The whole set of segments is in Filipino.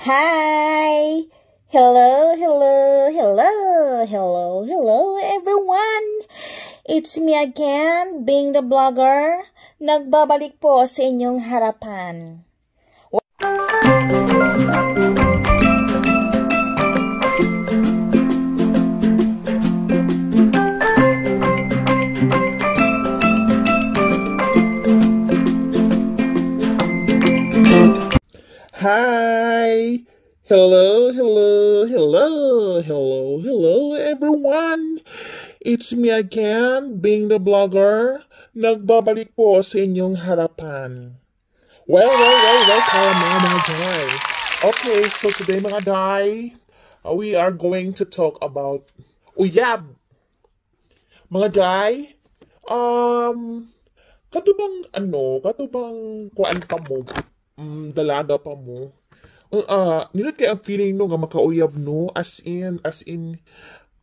Hi! Hello, hello, hello, hello, hello everyone! It's me again, being the blogger. Nagbabalik po sa inyong harapan. Hi! Hello, hello, hello, hello, hello everyone! It's me again, being the blogger. Nagbabalik po sa inyong harapan. Welcome mga day. Okay, so today mga day, we are going to talk about uyab. Mga day, katubang kuan pa mo, dalaga pa mo. Nila kay ang feeling no nga makauyab no, as in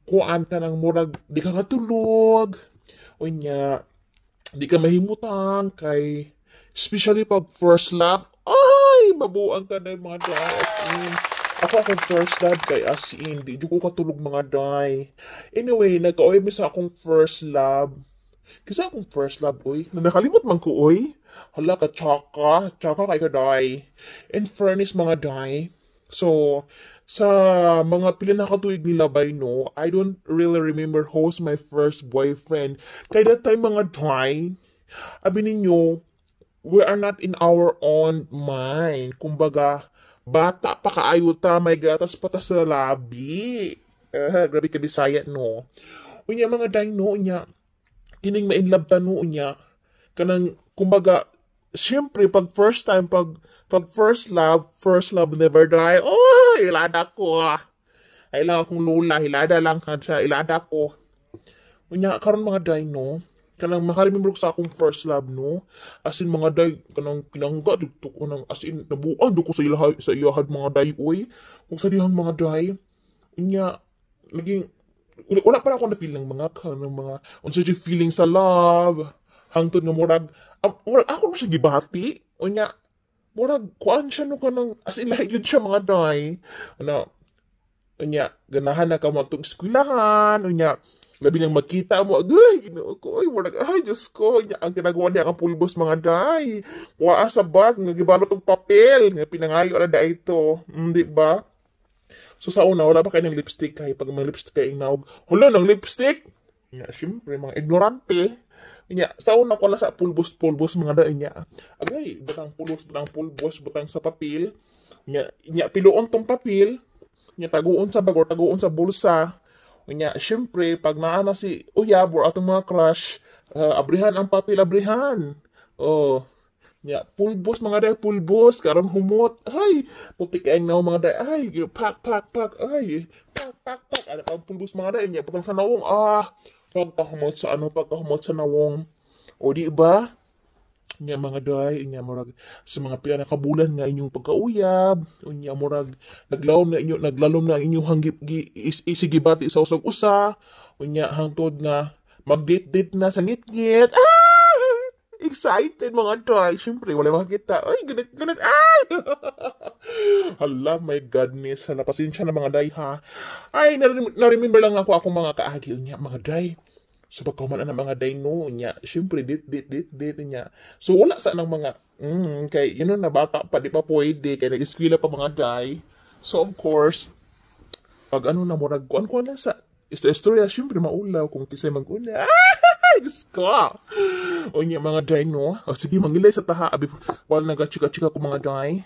kuan ka ng murag di ka katulog. Unya, di ka mahimutan kay especially pag first love, ay mabuang ka na mga day. As in, ako akong first love kay as in di ko katulog mga day. Anyway, nagkauyab mi sa akong first love. Kasi akong first love, oy. Nakalimot man ko, oy. Hala ka, tsaka kay ka, day. In fairness, mga day. So, sa mga pila na katuig nila by no, I don't really remember who's my first boyfriend. Kaya that time, mga day, abi ninyo, we are not in our own mind. Kumbaga, bata pa kaayo ta, may gatas patas sa labi. Grabe ka, Bisaya, no? Unya, mga day, no, unya, kining ma-inlove tanu niya kanang kumbaga syempre pag first first love never die. Oh, ilada ko. Ay lang akong lula, hilada lang ka siya, ilada ko. Unya karon mga day no, kanang maka-remember ko sa akong first love no. As in mga day kanang pinangga dito ko nang as in nabuan do ko sa ilahad mga day oy. Kung sa dihang mga day unya naging wala pa ako na feel ng mga unsa yung feeling sa love hangtod nga murag ako na siya gibati unya murag kuan siya no kanang as in lahi yun siya mga day unya ganahan na ka magtug eskwelahan unya labi nang magkita mo agay Ginoo ko ay murag ay Diyos ko unya ang ginagawa niya ang pulbos mga day kuha sa bag nga gibalot og papel nga pinangayo na da ito di ba. So sa una, wala pa kayo ng lipstick kaya pag may lipstick kayo inawag, wala ng lipstick! Nga, siyempre, mga ignorante. Nga, sa una ko na sa pulbos mga daan niya. Agay, butang pulbos, butang sa papel. Nga, piluon tong papel. Nga, taguon sa bag or taguon sa bulsa. Nga, siyempre, pag naana si uyab or atong mga crush, abrihan ang papel, abrihan. Oh, ya, pulbos mga day, pulbos, karon humot. Ay, putik ang naw mga day. Ay, pak. Ay, pak. Ada pang pulbos mga day, ya, putang sa nawong. Pagkahumot sa nawong. O di ba? Nya mga day, nya murag sa mga pila na kabulan nga inyong pagkauyab, nya murag naglalom na inyong hanggip isigibati sa usog usa, nya hangtod nga magdate na sa ngit-ngit. Excited mga day. Siyempre, wala makakita. Ay, ganit. Ay! Hala, my godness. Hala, pasensya na mga day, ha? Ay, na-remember lang ako mga kaagi niya, mga day. So, pagkaman na mga day, no, niya. Siyempre, date niya. So, wala sa ng mga, kay, na bata pa, di pa pwede. Kaya nag-eskwila pa mga day. So, of course, pag na, murag, kuan lang sa istorya, siyempre, maulaw kung kisay mag-una. Diyos ko. Unya mga day no. Sige mangilay sa taha abi wala nagachika-chika ko mga day.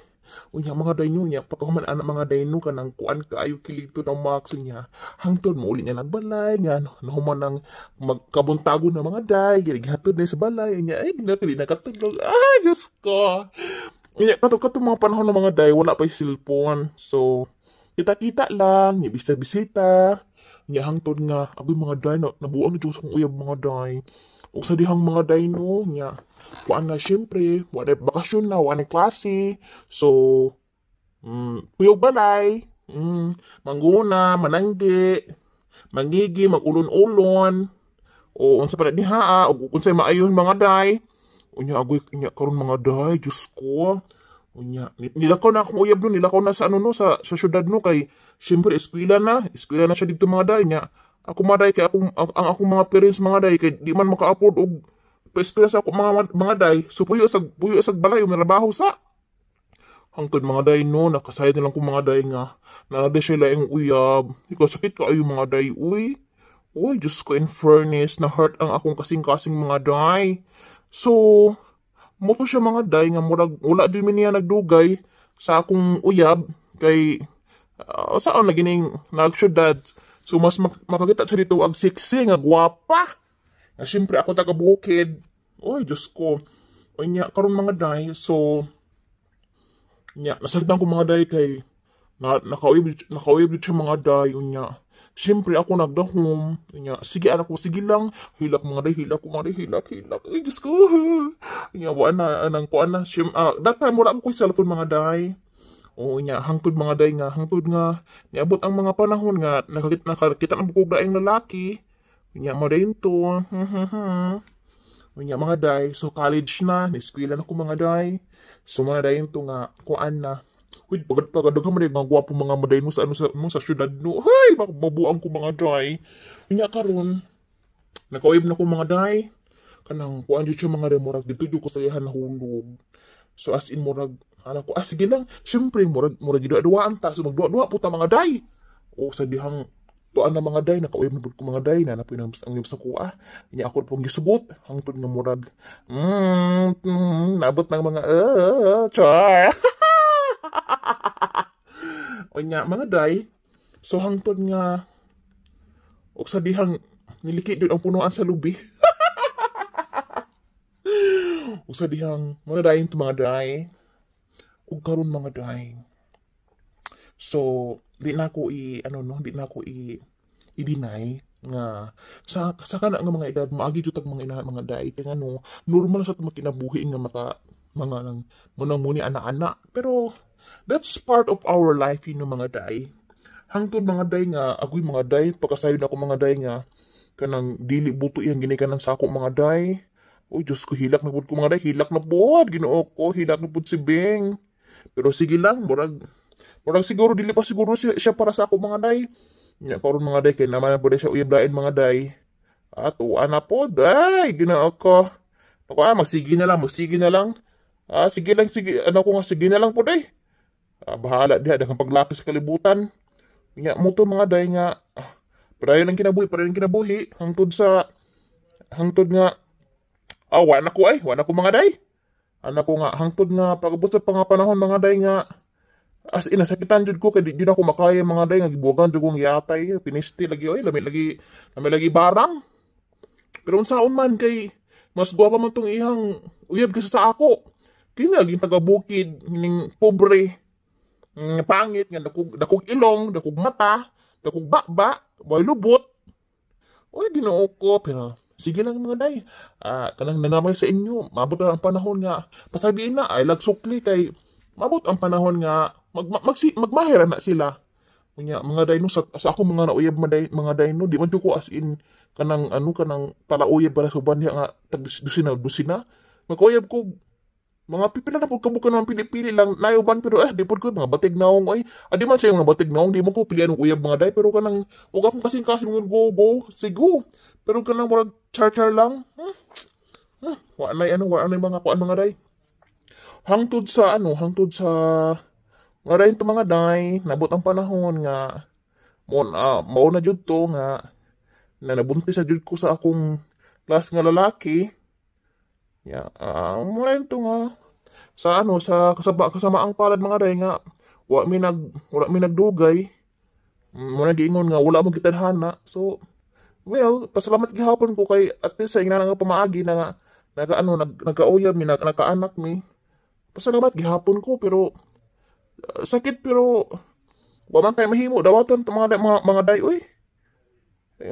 Unya mga day no niya pagkahuman anak mga day no kanang kuan kaayo kilito ng max niya. Hangtod mo uli niya nagbalay nga nahuman ng magkabuntago na mga day gihatod na sa balay niya ay ginapili nakatulog. Ay Diyos ko. Unya kato mga panahon ng mga day wala pa cellphone. So kita-kita lang, ni bisita. Nya hangtod nga agoy mga day nabuang na Diyos kong uyab mga day. O sa dihang mga day no nya kuan na syempre wala bakasyon na wala klase. So puyog balay, mangguna, mananggi, mangigi, magulon-ulon. O unsa pa diha o unsay maayon mga day. Unya agoy nya karon mga day Diyos ko. Unya, nilakaw na akong uyab no, nilakaw na sa ano no, sa syudad no, kay syempre eskwela na siya dito mga day niya. Ako mga day, kay ang akong mga parents mga day, kay di man maka-afford og pa-eskwela sa ako mga day, so puyo sag balay, umirabaho sa. Hangtod mga day no, nakasayad na lang ko mga day nga, nalada siya laing uyab. Ikaw sakit ka ayo mga day, uy. Uy, Diyos ko in fairness, na hurt ang akong kasing-kasing mga day. So, mo to siya mga day nga murag wala din mi niya nagdugay sa akong uyab kay saan na gining nagsyudad. So mas makakita siya dito ag sexy nga gwapa. Na syempre ako taga Bukid. Oy, Diyos ko. Oy nya karon mga day, so nya nasagdan ko mga day kay nakauyab siya mga day unya. Siyempre ako nagdahom. Sige anak ko, sige lang. Hilak mga day, hilak ko mga day, hilak. Ay, Diyos ko. Wala na, anang ko, ana. That time, wala ko cellphone mga day. Oo, hangtod mga day nga, hangtod nga. Niabot ang mga panahon nga, nakakita ng bukog daing lalaki. Mga day to. Mga day, so college na, niskwila na ko mga day. So mga day to nga, kuan na. Uy, pagad ka man mga gwapo mga maday mo sa syudad no. Hay, mabuang ko mga day. Unya karon, nakauyab na ko mga day. Kanang kuan jud siya mga day murag dito jud ko sayahan nahulog. So as in murag ana ko sige lang. Syempre murag duwa ta. So magduwa po ta mga day. O sa dihang tuan na mga day nakauyab na pud ko mga day na napoy ang sa kuha. Unya ako pong gisugot hangtod nga murag. Nabot ng mga char. O nga, mga day, so hangtod nga, o sa dihang nilikit doon ang punuan sa lubi. O sa dihang, mga day ito mga day, o karon mga day. So, di na ako i-deny nga sa kana nga mga edad maagi jud mga day kaya no normal sa makinabuhi nga mga nang muni ana-ana pero that's part of our life mga day. Hangtod mga day nga agoy mga day pagkasayod ako mga day nga kanang dili buto iyang ginikanan sa ako mga day. Oy Diyos ko hilak na pud ko mga day, hilak na pud Ginoo ko, hilak na pud si Beng. Pero sige lang, murag siguro dili pa siguro siya para sa ako mga day. Nya karon mga day kay naman pud siya uyab-lain mga day. At ana pod ay Ginoo ko. Ako magsige na lang. Sige lang, ano ko nga, sige na lang po day. Bahala diha, dagang paglaki sa kalibutan. Nga mo to mga day nga, parayon ang kinabuhi, hangtod nga, wala ko mga day. Anak ko nga, hangtod nga, pagabot sa panahon mga day nga, as in, nasakitan jud ko, kaya di na ako makaya mga day, nga gibugan jud kong yatay, pinisti lagi, lami lagi barang. Pero unsaon man kay, mas guwapa man tong ihang uyab kasi sa ako. Kaya naging taga-Bukid, hining pobre, pangit, nga dakog ilong, dakog mata, dakog bakba, way lubot. Oy, Ginoo ko, pero sige lang mga day. Kanang nanamay sa inyo, mabot na ang panahon nga, pasabihin na, ay lagsukli kay, mabot ang panahon nga, magmahira na sila. Mga day no, sa ako mga nauyab mga day no, di man ko as in, kanang palauyab para sa bandiya nga, tag-dusina, magkuyab ko, mga pipila na po kabukan ng pili-pili lang nayuban pero di po ko mga batig naong ay di man siya yung mga batig naong di mo ko pilihan ng uyab mga day pero kanang huwag akong kasing go sigo pero kanang murag char lang wala mga kuan mga day hangtod sa mga day ito mga day nabot ang panahon nga mauna jud to nga na nabuntis sa jud ko sa akong class nga lalaki. Mura ito nga sa kasamaang palad mga day nga wala mi nagdugay. Muna giingon nga wala mo gitadhana. So well, pasalamat gihapon ko kay at least sa ingana nga pamaagi na nagkauyab mi nagkaanak mi. Pasalamat gihapon ko pero sakit pero wa man kay mahimo dawaton mga day oy.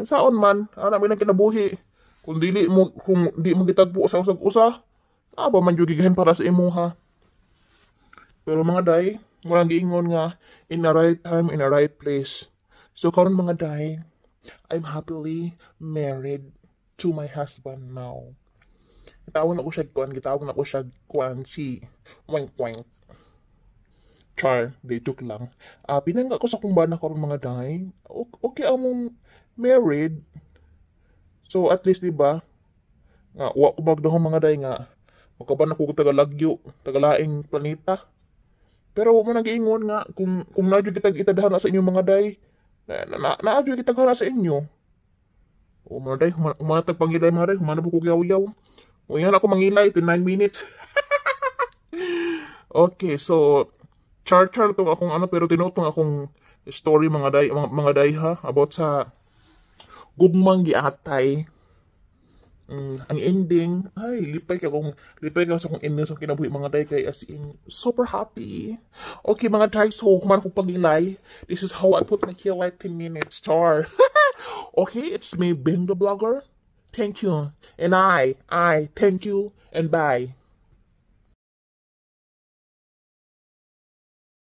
Saon man ana mi nang kinabuhi. Kung di mo gitagpo sa usag-usa, ba man yung gigahin para sa imuha. Pero mga day, walang giingon nga, in the right time, in the right place. So karon mga day, I'm happily married to my husband now. Gitawag na ko siya kuan si Wank Wank. Char, day joke lang. Pinangga ko sa kung ba na karon mga day. Okay among married. So at least diba, nga wa ko magdahong mga day nga makaban ako tagalagyo, tagalaing planeta. Pero wa mo nag-iingon nga kung nadyo kita itadahan sa inyo mga day. Naadyo kita gana sa inyo. O mga day, humanatag pangilay mga day, humanap ko yaw-yaw. O yan ako mangilay, 9 minutes. Okay, so char-char tong akong ano pero tinutong akong story mga day ha about sa gugmang giatay. Ang ending ay lipay ka sa kong ending sa kinabuhi mga day kay as in super happy. Okay mga day, so kuman ko pagilay. This is how I put my kilay 10 minutes char. Okay, it's me being the blogger. Thank you. And I thank you and bye.